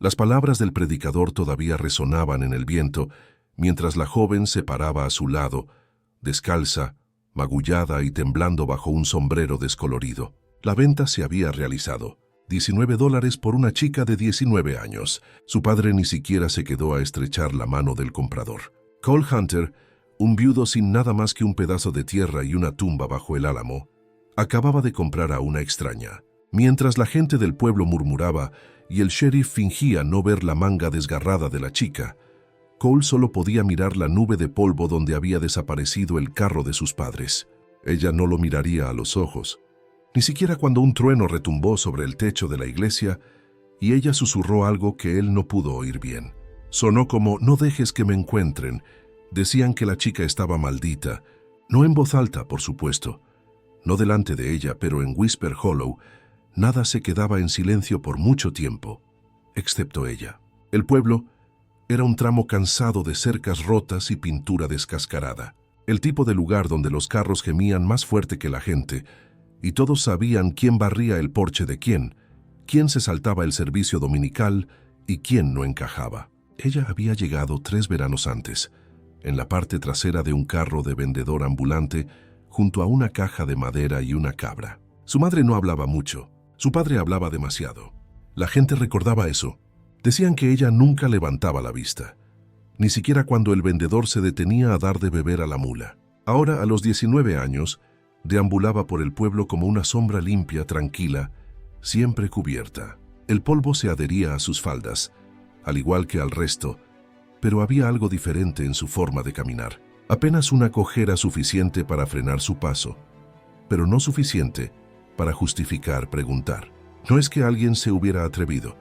Las palabras del predicador todavía resonaban en el viento, mientras la joven se paraba a su lado, descalza, magullada y temblando bajo un sombrero descolorido. La venta se había realizado. $19 por una chica de 19 años. Su padre ni siquiera se quedó a estrechar la mano del comprador. Cole Hunter, un viudo sin nada más que un pedazo de tierra y una tumba bajo el álamo, acababa de comprar a una extraña. Mientras la gente del pueblo murmuraba y el sheriff fingía no ver la manga desgarrada de la chica, Cole solo podía mirar la nube de polvo donde había desaparecido el carro de sus padres. Ella no lo miraría a los ojos, ni siquiera cuando un trueno retumbó sobre el techo de la iglesia y ella susurró algo que él no pudo oír bien. Sonó como «No dejes que me encuentren». Decían que la chica estaba maldita, no en voz alta, por supuesto, no delante de ella, pero en Whisper Hollow, nada se quedaba en silencio por mucho tiempo, excepto ella. El pueblo era un tramo cansado de cercas rotas y pintura descascarada. El tipo de lugar donde los carros gemían más fuerte que la gente, y todos sabían quién barría el porche de quién se saltaba el servicio dominical y quién no encajaba. Ella había llegado 3 veranos antes, en la parte trasera de un carro de vendedor ambulante, junto a una caja de madera y una cabra. Su madre no hablaba mucho, su padre hablaba demasiado. La gente recordaba eso. Decían que ella nunca levantaba la vista, ni siquiera cuando el vendedor se detenía a dar de beber a la mula. Ahora, a los 19 años, deambulaba por el pueblo como una sombra limpia, tranquila, siempre cubierta. El polvo se adhería a sus faldas, al igual que al resto, pero había algo diferente en su forma de caminar. Apenas una cojera suficiente para frenar su paso, pero no suficiente para justificar preguntar. No es que alguien se hubiera atrevido.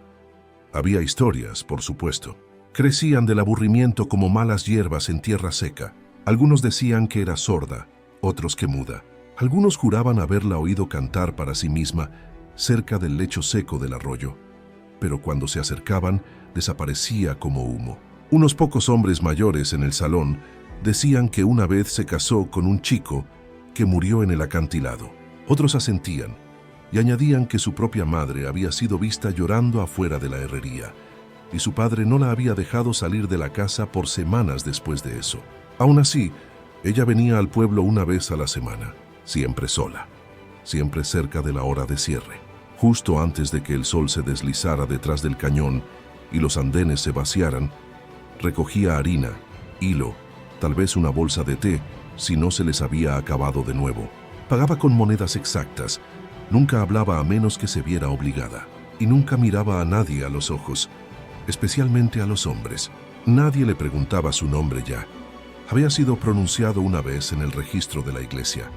Había historias, por supuesto. Crecían del aburrimiento como malas hierbas en tierra seca. Algunos decían que era sorda, otros que muda. Algunos juraban haberla oído cantar para sí misma cerca del lecho seco del arroyo, pero cuando se acercaban, desaparecía como humo. Unos pocos hombres mayores en el salón decían que una vez se casó con un chico que murió en el acantilado. Otros asentían y añadían que su propia madre había sido vista llorando afuera de la herrería, y su padre no la había dejado salir de la casa por semanas después de eso. Aún así, ella venía al pueblo una vez a la semana, siempre sola, siempre cerca de la hora de cierre, justo antes de que el sol se deslizara detrás del cañón y los andenes se vaciaran. Recogía harina, hilo, tal vez una bolsa de té, si no se les había acabado de nuevo. Pagaba con monedas exactas, nunca hablaba a menos que se viera obligada, y nunca miraba a nadie a los ojos, especialmente a los hombres. Nadie le preguntaba su nombre ya. Había sido pronunciado una vez en el registro de la iglesia,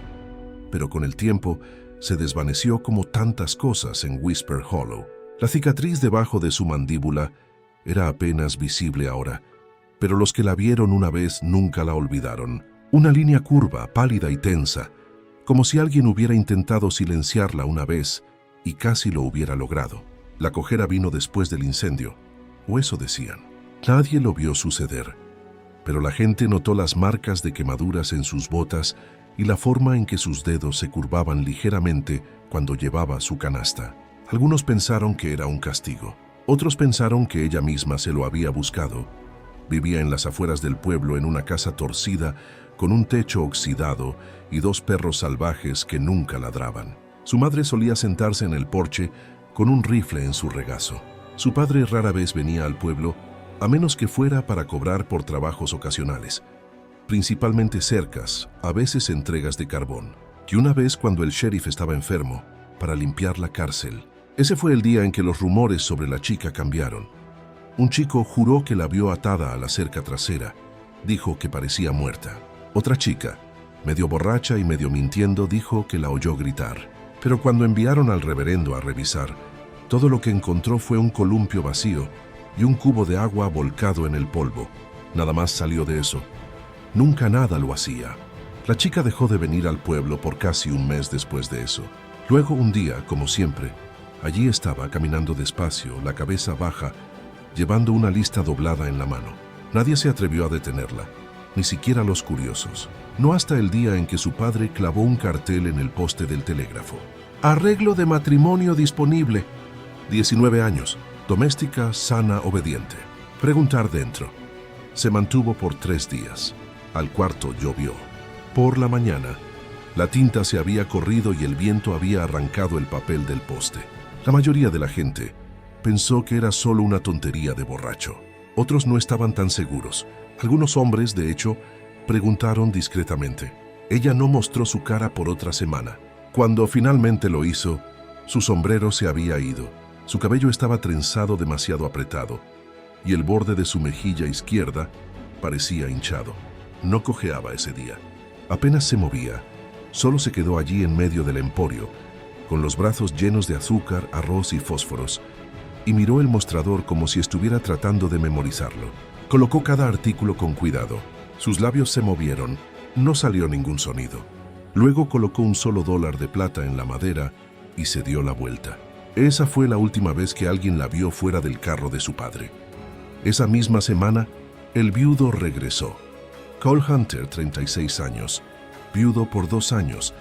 pero con el tiempo se desvaneció como tantas cosas en Whisper Hollow. La cicatriz debajo de su mandíbula era apenas visible ahora, pero los que la vieron una vez nunca la olvidaron. Una línea curva, pálida y tensa, como si alguien hubiera intentado silenciarla una vez y casi lo hubiera logrado. La cojera vino después del incendio, o eso decían. Nadie lo vio suceder, pero la gente notó las marcas de quemaduras en sus botas y la forma en que sus dedos se curvaban ligeramente cuando llevaba su canasta. Algunos pensaron que era un castigo. Otros pensaron que ella misma se lo había buscado. Vivía en las afueras del pueblo en una casa torcida, con un techo oxidado y 2 perros salvajes que nunca ladraban. Su madre solía sentarse en el porche con un rifle en su regazo. Su padre rara vez venía al pueblo, a menos que fuera para cobrar por trabajos ocasionales, principalmente cercas, a veces entregas de carbón, y una vez cuando el sheriff estaba enfermo, para limpiar la cárcel. Ese fue el día en que los rumores sobre la chica cambiaron. Un chico juró que la vio atada a la cerca trasera. Dijo que parecía muerta. Otra chica, medio borracha y medio mintiendo, dijo que la oyó gritar. Pero cuando enviaron al reverendo a revisar, todo lo que encontró fue un columpio vacío y un cubo de agua volcado en el polvo. Nada más salió de eso. Nunca nada lo hacía. La chica dejó de venir al pueblo por casi un mes después de eso. Luego, un día, como siempre, allí estaba caminando despacio, la cabeza baja, llevando una lista doblada en la mano. Nadie se atrevió a detenerla, ni siquiera los curiosos. No hasta el día en que su padre clavó un cartel en el poste del telégrafo. Arreglo de matrimonio disponible. 19 años. Doméstica, sana, obediente. Preguntar dentro. Se mantuvo por 3 días. Al cuarto llovió. Por la mañana, la tinta se había corrido y el viento había arrancado el papel del poste. La mayoría de la gente pensó que era solo una tontería de borracho. Otros no estaban tan seguros. Algunos hombres, de hecho, preguntaron discretamente. Ella no mostró su cara por otra semana. Cuando finalmente lo hizo, su sombrero se había ido. Su cabello estaba trenzado demasiado apretado y el borde de su mejilla izquierda parecía hinchado. No cojeaba ese día. Apenas se movía. Solo se quedó allí en medio del emporio, con los brazos llenos de azúcar, arroz y fósforos, y miró el mostrador como si estuviera tratando de memorizarlo. Colocó cada artículo con cuidado. Sus labios se movieron. No salió ningún sonido. Luego colocó un solo $1 de plata en la madera y se dio la vuelta. Esa fue la última vez que alguien la vio fuera del carro de su padre. Esa misma semana, el viudo regresó. Cole Hunter, 36 años, viudo por 2 años,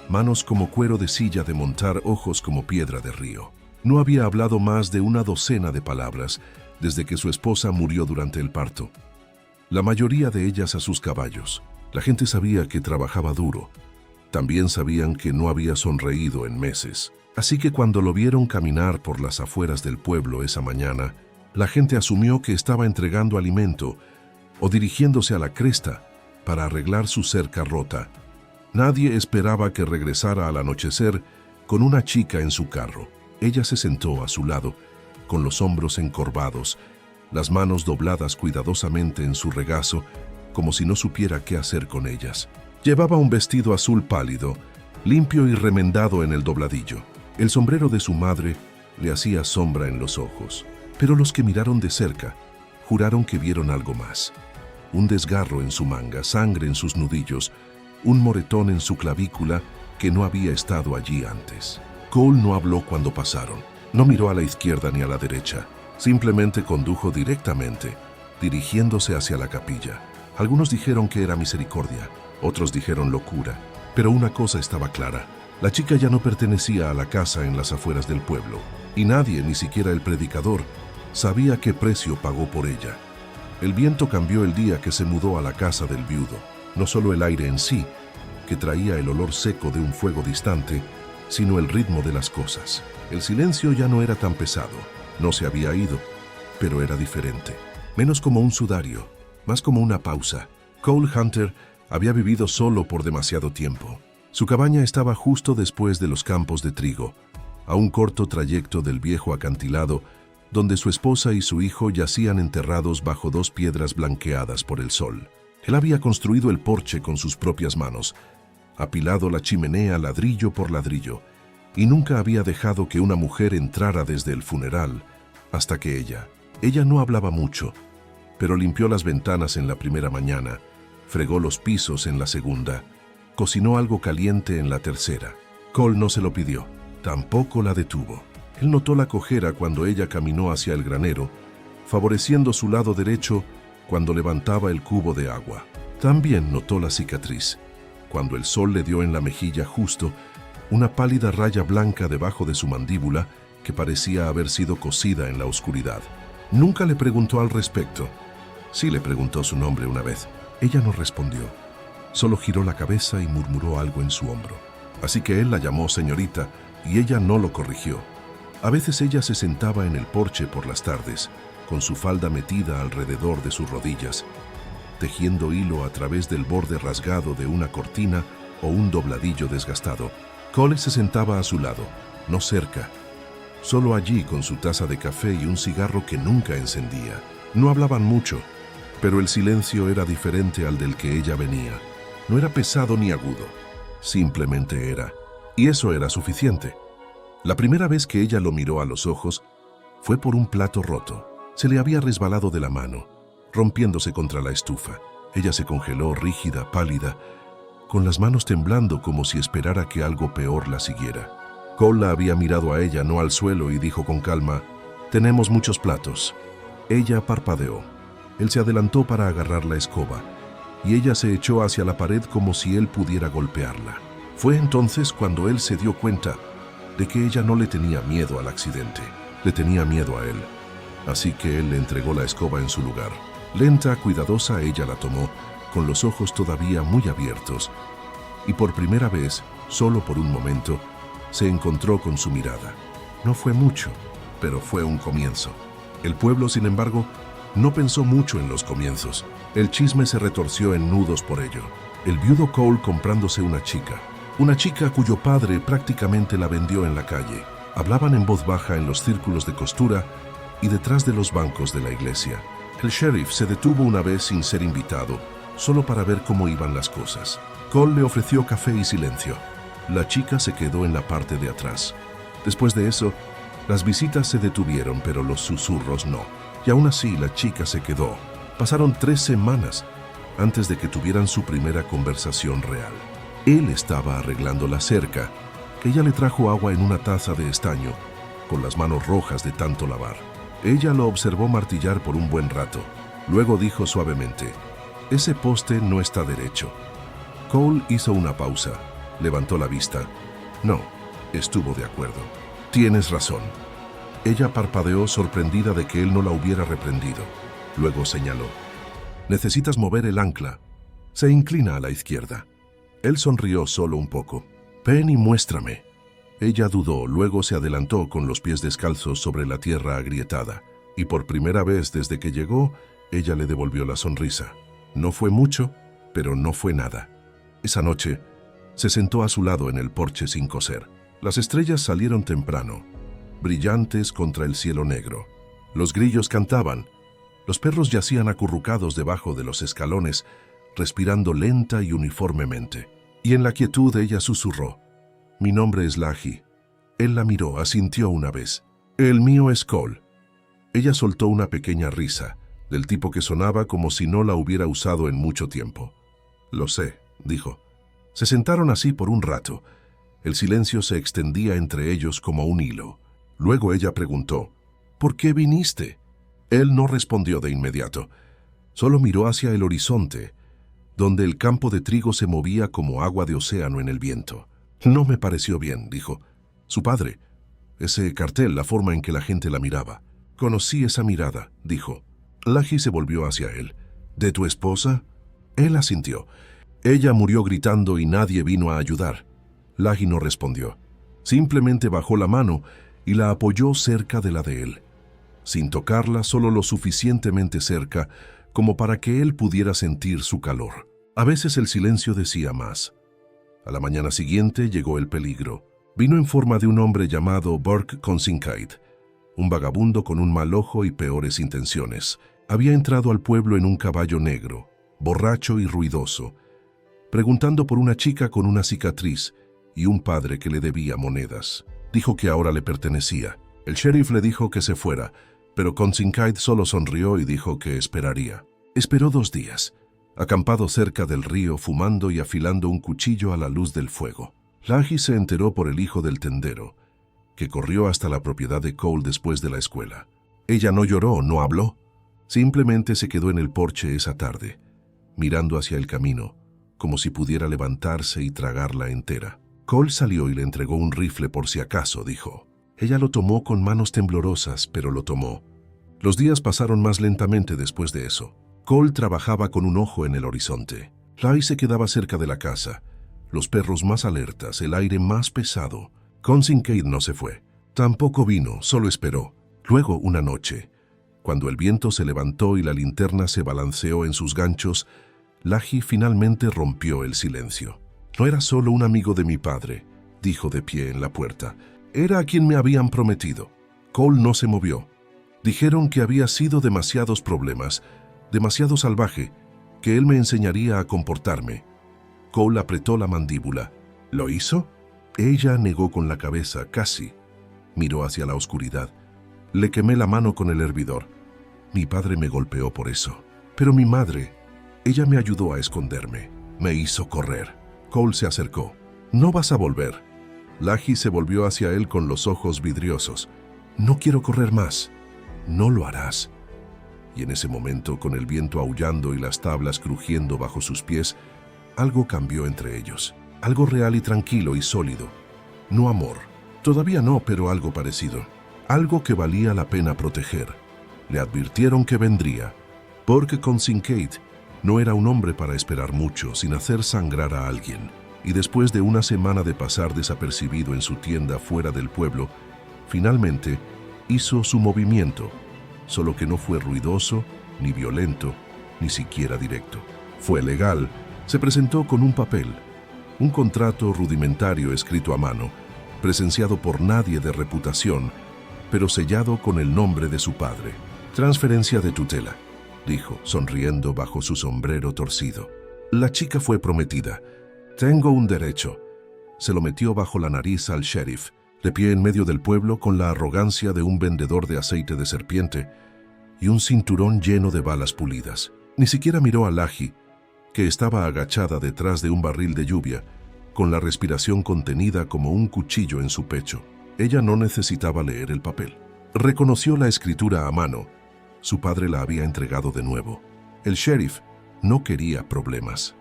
manos como cuero de silla de montar, ojos como piedra de río. No había hablado más de una docena de palabras desde que su esposa murió durante el parto. La mayoría de ellas a sus caballos. La gente sabía que trabajaba duro. También sabían que no había sonreído en meses. Así que cuando lo vieron caminar por las afueras del pueblo esa mañana, la gente asumió que estaba entregando alimento o dirigiéndose a la cresta para arreglar su cerca rota. Nadie esperaba que regresara al anochecer con una chica en su carro. Ella se sentó a su lado, con los hombros encorvados, las manos dobladas cuidadosamente en su regazo, como si no supiera qué hacer con ellas. Llevaba un vestido azul pálido, limpio y remendado en el dobladillo. El sombrero de su madre le hacía sombra en los ojos, pero los que miraron de cerca juraron que vieron algo más. Un desgarro en su manga, sangre en sus nudillos, un moretón en su clavícula que no había estado allí antes. Cole no habló cuando pasaron. No miró a la izquierda ni a la derecha. Simplemente condujo directamente, dirigiéndose hacia la capilla. Algunos dijeron que era misericordia, otros dijeron locura. Pero una cosa estaba clara. La chica ya no pertenecía a la casa en las afueras del pueblo, y nadie, ni siquiera el predicador, sabía qué precio pagó por ella. El viento cambió el día que se mudó a la casa del viudo. No solo el aire en sí, que traía el olor seco de un fuego distante, sino el ritmo de las cosas. El silencio ya no era tan pesado. No se había ido, pero era diferente. Menos como un sudario, más como una pausa. Cole Hunter había vivido solo por demasiado tiempo. Su cabaña estaba justo después de los campos de trigo, a un corto trayecto del viejo acantilado, donde su esposa y su hijo yacían enterrados bajo 2 piedras blanqueadas por el sol. Él había construido el porche con sus propias manos, apilado la chimenea ladrillo por ladrillo, y nunca había dejado que una mujer entrara desde el funeral hasta que ella. Ella no hablaba mucho, pero limpió las ventanas en la primera mañana, fregó los pisos en la segunda, cocinó algo caliente en la tercera. Cole no se lo pidió, tampoco la detuvo. Él notó la cojera cuando ella caminó hacia el granero, favoreciendo su lado derecho cuando levantaba el cubo de agua. También notó la cicatriz, cuando el sol le dio en la mejilla justo una pálida raya blanca debajo de su mandíbula que parecía haber sido cosida en la oscuridad. Nunca le preguntó al respecto. Sí le preguntó su nombre una vez. Ella no respondió. Solo giró la cabeza y murmuró algo en su hombro. Así que él la llamó señorita y ella no lo corrigió. A veces ella se sentaba en el porche por las tardes, con su falda metida alrededor de sus rodillas, tejiendo hilo a través del borde rasgado de una cortina o un dobladillo desgastado. Cole se sentaba a su lado, no cerca, solo allí con su taza de café y un cigarro que nunca encendía. No hablaban mucho, pero el silencio era diferente al del que ella venía. No era pesado ni agudo, simplemente era. Y eso era suficiente. La primera vez que ella lo miró a los ojos fue por un plato roto. Se le había resbalado de la mano, rompiéndose contra la estufa. Ella se congeló, rígida, pálida, con las manos temblando como si esperara que algo peor la siguiera. Cole la había mirado a ella, no al suelo, y dijo con calma: «Tenemos muchos platos». Ella parpadeó. Él se adelantó para agarrar la escoba, y ella se echó hacia la pared como si él pudiera golpearla. Fue entonces cuando él se dio cuenta de que ella no le tenía miedo al accidente, le tenía miedo a él. así que él le entregó la escoba en su lugar. Lenta, cuidadosa, ella la tomó, con los ojos todavía muy abiertos, y por primera vez, solo por un momento, se encontró con su mirada. No fue mucho, pero fue un comienzo. El pueblo, sin embargo, no pensó mucho en los comienzos. El chisme se retorció en nudos por ello. El viudo Cole comprándose una chica cuyo padre prácticamente la vendió en la calle. Hablaban en voz baja en los círculos de costura y detrás de los bancos de la iglesia. El sheriff se detuvo una vez sin ser invitado, solo para ver cómo iban las cosas. Cole le ofreció café y silencio. La chica se quedó en la parte de atrás. Después de eso, las visitas se detuvieron, pero los susurros no. Y aún así, la chica se quedó. Pasaron 3 semanas antes de que tuvieran su primera conversación real. Él estaba arreglando la cerca, que ella le trajo agua en una taza de estaño, con las manos rojas de tanto lavar. Ella lo observó martillar por un buen rato. Luego dijo suavemente: «Ese poste no está derecho». Cole hizo una pausa, levantó la vista. «No», estuvo de acuerdo. «Tienes razón». Ella parpadeó sorprendida de que él no la hubiera reprendido. Luego señaló: «Necesitas mover el ancla». Se inclina a la izquierda. Él sonrió solo un poco. «Ven y muéstrame». Ella dudó, luego se adelantó con los pies descalzos sobre la tierra agrietada, y por primera vez desde que llegó, ella le devolvió la sonrisa. No fue mucho, pero no fue nada. Esa noche, se sentó a su lado en el porche sin coser. Las estrellas salieron temprano, brillantes contra el cielo negro. Los grillos cantaban. Los perros yacían acurrucados debajo de los escalones, respirando lenta y uniformemente. Y en la quietud ella susurró: «Mi nombre es Laji». Él la miró, asintió una vez. «El mío es Cole». Ella soltó una pequeña risa, del tipo que sonaba como si no la hubiera usado en mucho tiempo. «Lo sé», dijo. Se sentaron así por un rato. El silencio se extendía entre ellos como un hilo. Luego ella preguntó: «¿Por qué viniste?». Él no respondió de inmediato. Solo miró hacia el horizonte, donde el campo de trigo se movía como agua de océano en el viento. «No me pareció bien», dijo. «Su padre. Ese cartel, la forma en que la gente la miraba». «Conocí esa mirada», dijo. Laji se volvió hacia él. «¿De tu esposa?». Él asintió. «Ella murió gritando y nadie vino a ayudar». Laji no respondió. Simplemente bajó la mano y la apoyó cerca de la de él, sin tocarla, solo lo suficientemente cerca como para que él pudiera sentir su calor. A veces el silencio decía más. A la mañana siguiente llegó el peligro. Vino en forma de un hombre llamado Burke Consinkide, un vagabundo con un mal ojo y peores intenciones. Había entrado al pueblo en un caballo negro, borracho y ruidoso, preguntando por una chica con una cicatriz y un padre que le debía monedas. Dijo que ahora le pertenecía. El sheriff le dijo que se fuera, pero Consinkide solo sonrió y dijo que esperaría. Esperó 2 días, acampado cerca del río, fumando y afilando un cuchillo a la luz del fuego. Laji se enteró por el hijo del tendero, que corrió hasta la propiedad de Cole después de la escuela. Ella no lloró, no habló. Simplemente se quedó en el porche esa tarde, mirando hacia el camino, como si pudiera levantarse y tragarla entera. Cole salió y le entregó un rifle por si acaso, dijo. Ella lo tomó con manos temblorosas, pero lo tomó. Los días pasaron más lentamente después de eso. Cole trabajaba con un ojo en el horizonte. Laji se quedaba cerca de la casa, los perros más alertas, el aire más pesado. Consinkide no se fue. Tampoco vino, solo esperó. Luego, una noche, cuando el viento se levantó y la linterna se balanceó en sus ganchos, Laji finalmente rompió el silencio. «No era solo un amigo de mi padre», dijo de pie en la puerta. «Era a quien me habían prometido». Cole no se movió. Dijeron que había sido demasiados problemas, demasiado salvaje, que él me enseñaría a comportarme. Cole apretó la mandíbula. «¿Lo hizo?». Ella negó con la cabeza, casi. Miró hacia la oscuridad. «Le quemé la mano con el hervidor. Mi padre me golpeó por eso. Pero mi madre, ella me ayudó a esconderme. Me hizo correr». Cole se acercó. «No vas a volver». Laji se volvió hacia él con los ojos vidriosos. «No quiero correr más». «No lo harás». Y en ese momento, con el viento aullando y las tablas crujiendo bajo sus pies, algo cambió entre ellos. Algo real y tranquilo y sólido. No amor. Todavía no, pero algo parecido. Algo que valía la pena proteger. Le advirtieron que vendría, porque con Kincaid no era un hombre para esperar mucho sin hacer sangrar a alguien. Y después de una semana de pasar desapercibido en su tienda fuera del pueblo, finalmente hizo su movimiento, solo que no fue ruidoso, ni violento, ni siquiera directo. Fue legal. Se presentó con un papel, un contrato rudimentario escrito a mano, presenciado por nadie de reputación, pero sellado con el nombre de su padre. Transferencia de tutela, dijo, sonriendo bajo su sombrero torcido. La chica fue prometida. Tengo un derecho. Se lo metió bajo la nariz al sheriff, de pie en medio del pueblo con la arrogancia de un vendedor de aceite de serpiente y un cinturón lleno de balas pulidas. Ni siquiera miró a Laji, que estaba agachada detrás de un barril de lluvia, con la respiración contenida como un cuchillo en su pecho. Ella no necesitaba leer el papel. Reconoció la escritura a mano. Su padre la había entregado de nuevo. El sheriff no quería problemas.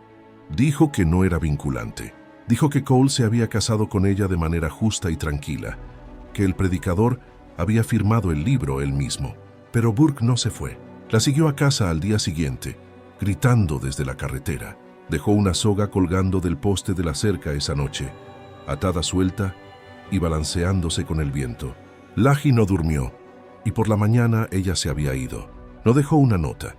Dijo que no era vinculante. Dijo que Cole se había casado con ella de manera justa y tranquila, que el predicador había firmado el libro él mismo. Pero Burke no se fue. La siguió a casa al día siguiente, gritando desde la carretera. Dejó una soga colgando del poste de la cerca esa noche, atada suelta y balanceándose con el viento. Laji no durmió, y por la mañana ella se había ido. No dejó una nota,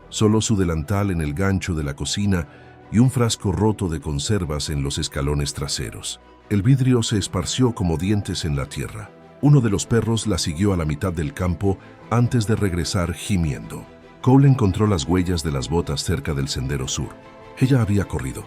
solo su delantal en el gancho de la cocina y un frasco roto de conservas en los escalones traseros. El vidrio se esparció como dientes en la tierra. Uno de los perros la siguió a la mitad del campo antes de regresar gimiendo. Cole encontró las huellas de las botas cerca del sendero sur. Ella había corrido.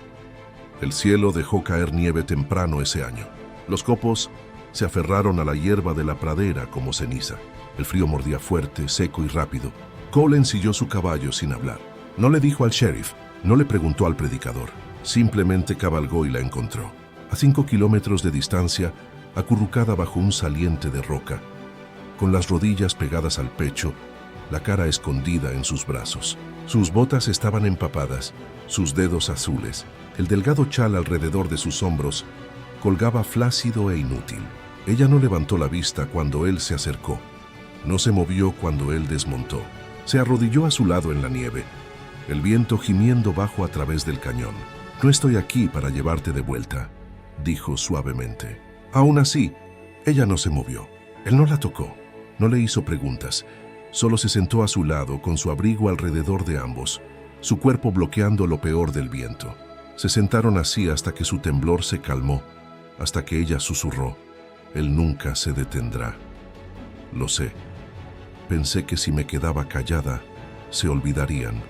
El cielo dejó caer nieve temprano ese año. Los copos se aferraron a la hierba de la pradera como ceniza. El frío mordía fuerte, seco y rápido. Cole ensilló su caballo sin hablar. No le dijo al sheriff, no le preguntó al predicador. Simplemente cabalgó y la encontró. A 5 kilómetros de distancia, acurrucada bajo un saliente de roca, con las rodillas pegadas al pecho, la cara escondida en sus brazos. Sus botas estaban empapadas, sus dedos azules. El delgado chal alrededor de sus hombros colgaba flácido e inútil. Ella no levantó la vista cuando él se acercó. No se movió cuando él desmontó. Se arrodilló a su lado en la nieve, el viento gimiendo bajo a través del cañón. «No estoy aquí para llevarte de vuelta», dijo suavemente. Aún así, ella no se movió. Él no la tocó, no le hizo preguntas. Solo se sentó a su lado con su abrigo alrededor de ambos, su cuerpo bloqueando lo peor del viento. Se sentaron así hasta que su temblor se calmó, hasta que ella susurró: «Él nunca se detendrá». «Lo sé. Pensé que si me quedaba callada, se olvidarían».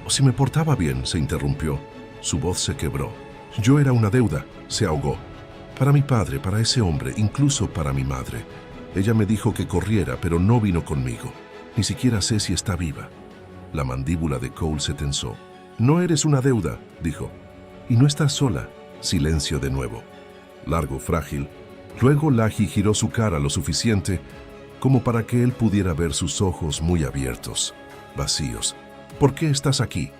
«O si me portaba bien», se interrumpió. Su voz se quebró. «Yo era una deuda», se ahogó. «Para mi padre, para ese hombre, incluso para mi madre. Ella me dijo que corriera, pero no vino conmigo. Ni siquiera sé si está viva». La mandíbula de Cole se tensó. «No eres una deuda», dijo. «Y no estás sola». Silencio de nuevo. Largo, frágil. Luego Laji giró su cara lo suficiente como para que él pudiera ver sus ojos muy abiertos, vacíos. «¿Por qué estás aquí?»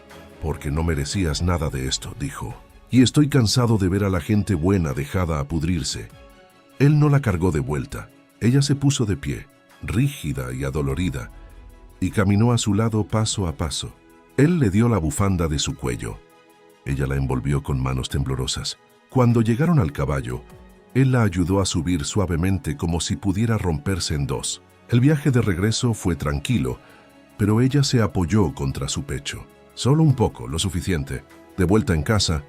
«Porque no merecías nada de esto», dijo. «Y estoy cansado de ver a la gente buena dejada a pudrirse». Él no la cargó de vuelta. Ella se puso de pie, rígida y adolorida, y caminó a su lado paso a paso. Él le dio la bufanda de su cuello. Ella la envolvió con manos temblorosas. Cuando llegaron al caballo, él la ayudó a subir suavemente como si pudiera romperse en dos. El viaje de regreso fue tranquilo, pero ella se apoyó contra su pecho. Solo un poco, lo suficiente. De vuelta en casa,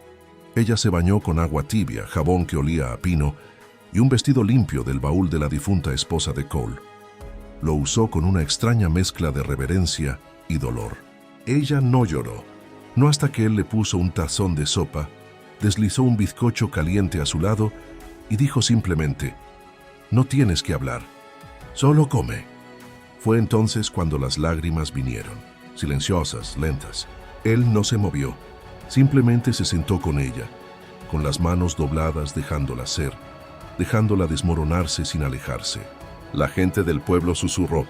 ella se bañó con agua tibia, jabón que olía a pino y un vestido limpio del baúl de la difunta esposa de Cole. Lo usó con una extraña mezcla de reverencia y dolor. Ella no lloró, no hasta que él le puso un tazón de sopa, deslizó un bizcocho caliente a su lado y dijo simplemente: «No tienes que hablar, solo come». Fue entonces cuando las lágrimas vinieron, silenciosas, lentas. Él no se movió, simplemente se sentó con ella, con las manos dobladas dejándola ser, dejándola desmoronarse sin alejarse. La gente del pueblo susurró: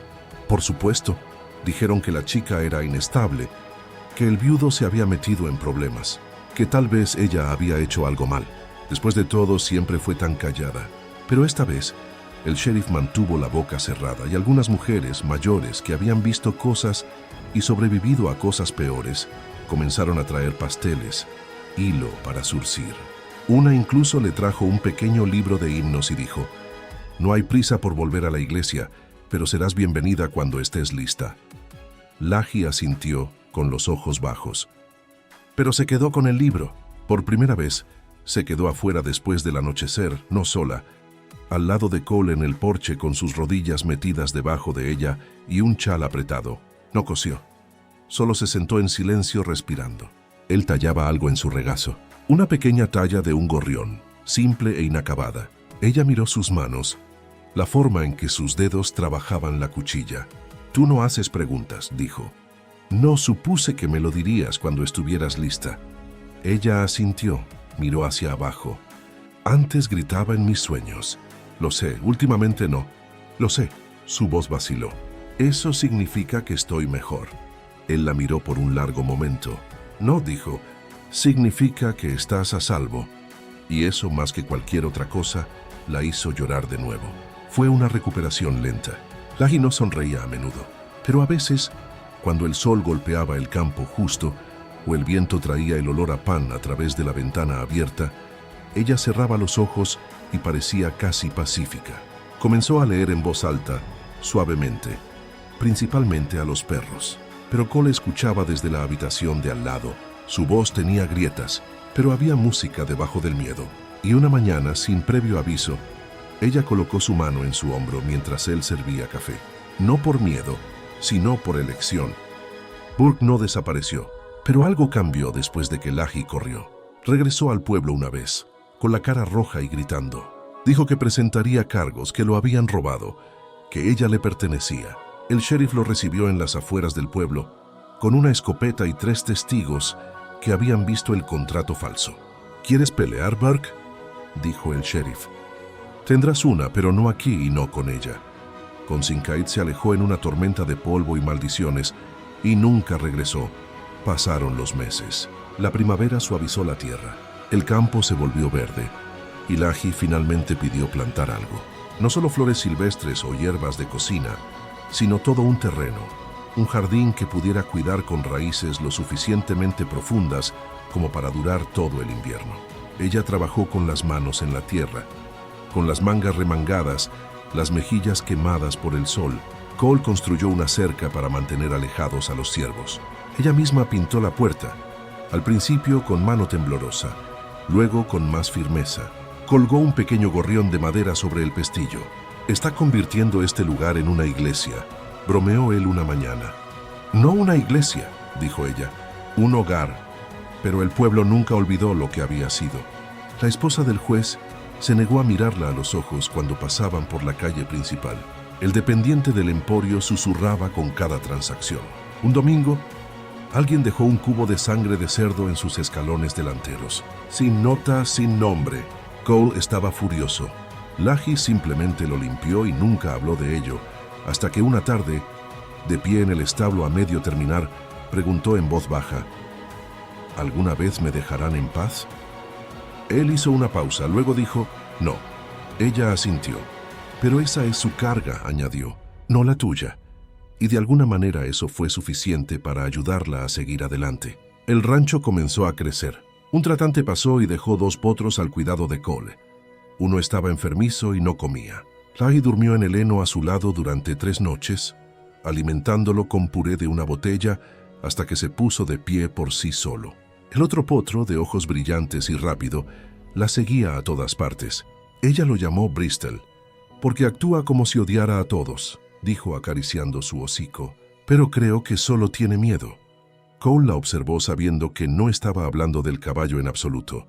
«Por supuesto». Dijeron que la chica era inestable, que el viudo se había metido en problemas, que tal vez ella había hecho algo mal. Después de todo, siempre fue tan callada. Pero esta vez, El sheriff mantuvo la boca cerrada y algunas mujeres mayores que habían visto cosas y sobrevivido a cosas peores comenzaron a traer pasteles, hilo para zurcir. Una incluso le trajo un pequeño libro de himnos y dijo: «No hay prisa por volver a la iglesia, pero serás bienvenida cuando estés lista». Laji asintió con los ojos bajos. Pero se quedó con el libro. Por primera vez, se quedó afuera después del anochecer, no sola, al lado de Cole en el porche con sus rodillas metidas debajo de ella y un chal apretado. No cosió. Solo se sentó en silencio respirando. Él tallaba algo en su regazo. Una pequeña talla de un gorrión, simple e inacabada. Ella miró sus manos, la forma en que sus dedos trabajaban la cuchilla. «Tú no haces preguntas», dijo. «No supuse que me lo dirías cuando estuvieras lista». Ella asintió, miró hacia abajo. «Antes gritaba en mis sueños». «Lo sé, últimamente no». «Lo sé». Su voz vaciló. «Eso significa que estoy mejor». Él la miró por un largo momento. «No», dijo, «significa que estás a salvo». Y eso, más que cualquier otra cosa, la hizo llorar de nuevo. Fue una recuperación lenta. Laji no sonreía a menudo, pero a veces, cuando el sol golpeaba el campo justo o el viento traía el olor a pan a través de la ventana abierta, ella cerraba los ojos y parecía casi pacífica. Comenzó a leer en voz alta, suavemente, principalmente a los perros. Pero Cole escuchaba desde la habitación de al lado. Su voz tenía grietas, pero había música debajo del miedo. Y una mañana, sin previo aviso, ella colocó su mano en su hombro mientras él servía café. No por miedo, sino por elección. Burke no desapareció, pero algo cambió después de que Laji corrió. Regresó al pueblo una vez, con la cara roja y gritando. Dijo que presentaría cargos, que lo habían robado, que ella le pertenecía. El sheriff lo recibió en las afueras del pueblo, con una escopeta y 3 testigos que habían visto el contrato falso. «¿Quieres pelear, Burke?», dijo el sheriff. «Tendrás una, pero no aquí y no con ella». Kincaid se alejó en una tormenta de polvo y maldiciones y nunca regresó. Pasaron los meses. La primavera suavizó la tierra. El campo se volvió verde y Laji finalmente pidió plantar algo. No solo flores silvestres o hierbas de cocina, sino todo un terreno, un jardín que pudiera cuidar con raíces lo suficientemente profundas como para durar todo el invierno. Ella trabajó con las manos en la tierra, con las mangas remangadas, las mejillas quemadas por el sol. Cole construyó una cerca para mantener alejados a los ciervos. Ella misma pintó la puerta, al principio con mano temblorosa, luego con más firmeza. Colgó un pequeño gorrión de madera sobre el pestillo. «Está convirtiendo este lugar en una iglesia», bromeó él una mañana. «No una iglesia», dijo ella, «un hogar». Pero el pueblo nunca olvidó lo que había sido. La esposa del juez se negó a mirarla a los ojos cuando pasaban por la calle principal. El dependiente del emporio susurraba con cada transacción. Un domingo, alguien dejó un cubo de sangre de cerdo en sus escalones delanteros. Sin nota, sin nombre. Cole estaba furioso. Laji simplemente lo limpió y nunca habló de ello, hasta que una tarde, de pie en el establo a medio terminar, preguntó en voz baja: «¿Alguna vez me dejarán en paz?». Él hizo una pausa, luego dijo: «No». Ella asintió. «Pero esa es su carga», añadió, «no la tuya». Y de alguna manera eso fue suficiente para ayudarla a seguir adelante. El rancho comenzó a crecer. Un tratante pasó y dejó 2 potros al cuidado de Cole. Uno estaba enfermizo y no comía. Laji durmió en el heno a su lado durante 3 noches, alimentándolo con puré de una botella hasta que se puso de pie por sí solo. El otro potro, de ojos brillantes y rápido, la seguía a todas partes. Ella lo llamó Bristol, porque actúa como si odiara a todos, dijo acariciando su hocico. «Pero creo que solo tiene miedo». Cole la observó sabiendo que no estaba hablando del caballo en absoluto.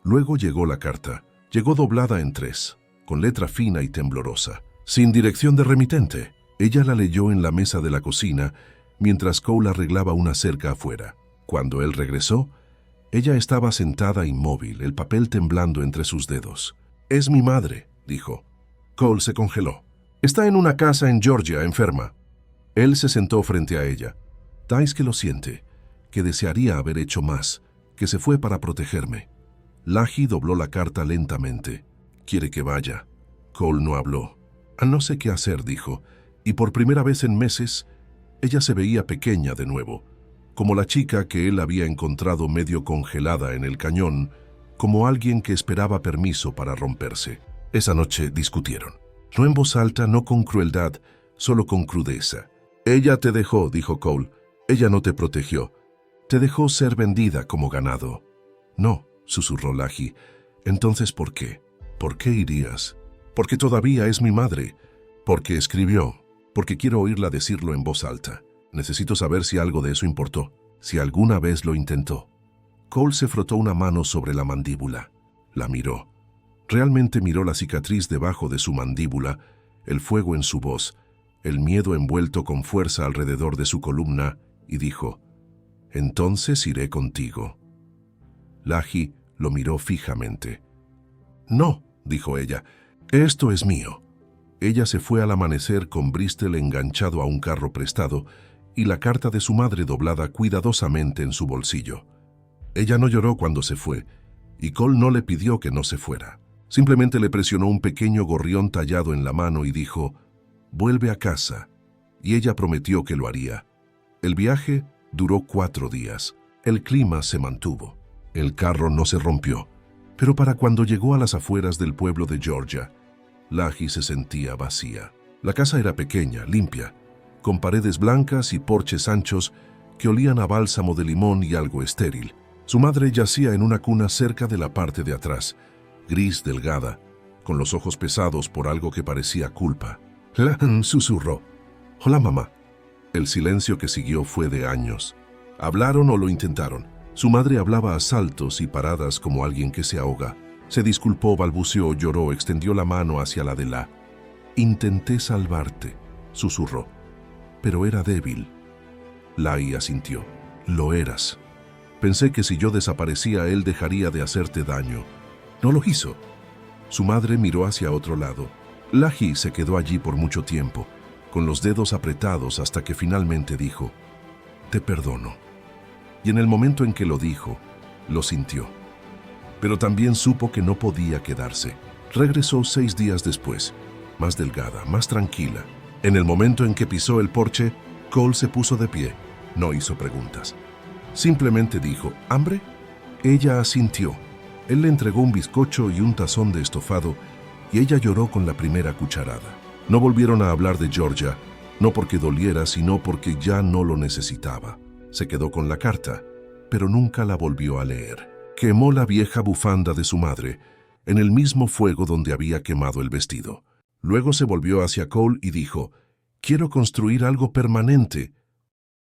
Luego llegó la carta. Llegó doblada en 3, con letra fina y temblorosa, sin dirección de remitente. Ella la leyó en la mesa de la cocina, mientras Cole arreglaba una cerca afuera. Cuando él regresó, ella estaba sentada inmóvil, el papel temblando entre sus dedos. «Es mi madre», dijo. Cole se congeló. «Está en una casa en Georgia, enferma». Él se sentó frente a ella. «Dais que lo siente, que desearía haber hecho más, que se fue para protegerme». Laji dobló la carta lentamente. «Quiere que vaya». Cole no habló. No sé qué hacer, dijo, y por primera vez en meses, ella se veía pequeña de nuevo, como la chica que él había encontrado medio congelada en el cañón, como alguien que esperaba permiso para romperse. Esa noche discutieron. No en voz alta, no con crueldad, solo con crudeza. Ella te dejó, dijo Cole. Ella no te protegió. Te dejó ser vendida como ganado. No, susurró Laji. Entonces, ¿por qué? ¿Por qué irías? Porque todavía es mi madre. Porque escribió. Porque quiero oírla decirlo en voz alta. Necesito saber si algo de eso importó. Si alguna vez lo intentó. Cole se frotó una mano sobre la mandíbula. La miró. Realmente miró la cicatriz debajo de su mandíbula, el fuego en su voz, el miedo envuelto con fuerza alrededor de su columna, y dijo, «Entonces iré contigo». Laji lo miró fijamente. «No», dijo ella, «esto es mío». Ella se fue al amanecer con Bristol enganchado a un carro prestado y la carta de su madre doblada cuidadosamente en su bolsillo. Ella no lloró cuando se fue, y Cole no le pidió que no se fuera. Simplemente le presionó un pequeño gorrión tallado en la mano y dijo, «Vuelve a casa», y ella prometió que lo haría. El viaje duró 4 días. El clima se mantuvo. El carro no se rompió, pero para cuando llegó a las afueras del pueblo de Georgia, Laji se sentía vacía. La casa era pequeña, limpia, con paredes blancas y porches anchos que olían a bálsamo de limón y algo estéril. Su madre yacía en una cuna cerca de la parte de atrás, gris delgada, con los ojos pesados por algo que parecía culpa. «Lan», susurró. «Hola, mamá». El silencio que siguió fue de años. Hablaron o lo intentaron. Su madre hablaba a saltos y paradas como alguien que se ahoga. Se disculpó, balbuceó, lloró, extendió la mano hacia la de la. «Intenté salvarte», susurró. «Pero era débil». Lai asintió. «Lo eras. Pensé que si yo desaparecía, él dejaría de hacerte daño. No lo hizo». Su madre miró hacia otro lado. Laji se quedó allí por mucho tiempo, con los dedos apretados hasta que finalmente dijo, «Te perdono». Y en el momento en que lo dijo, lo sintió. Pero también supo que no podía quedarse. Regresó 6 días después, más delgada, más tranquila. En el momento en que pisó el porche, Cole se puso de pie. No hizo preguntas. Simplemente dijo, «¿Hambre?». Ella asintió. Él le entregó un bizcocho y un tazón de estofado, y ella lloró con la primera cucharada. No volvieron a hablar de Georgia, no porque doliera, sino porque ya no lo necesitaba. Se quedó con la carta, pero nunca la volvió a leer. Quemó la vieja bufanda de su madre, en el mismo fuego donde había quemado el vestido. Luego se volvió hacia Cole y dijo, «Quiero construir algo permanente».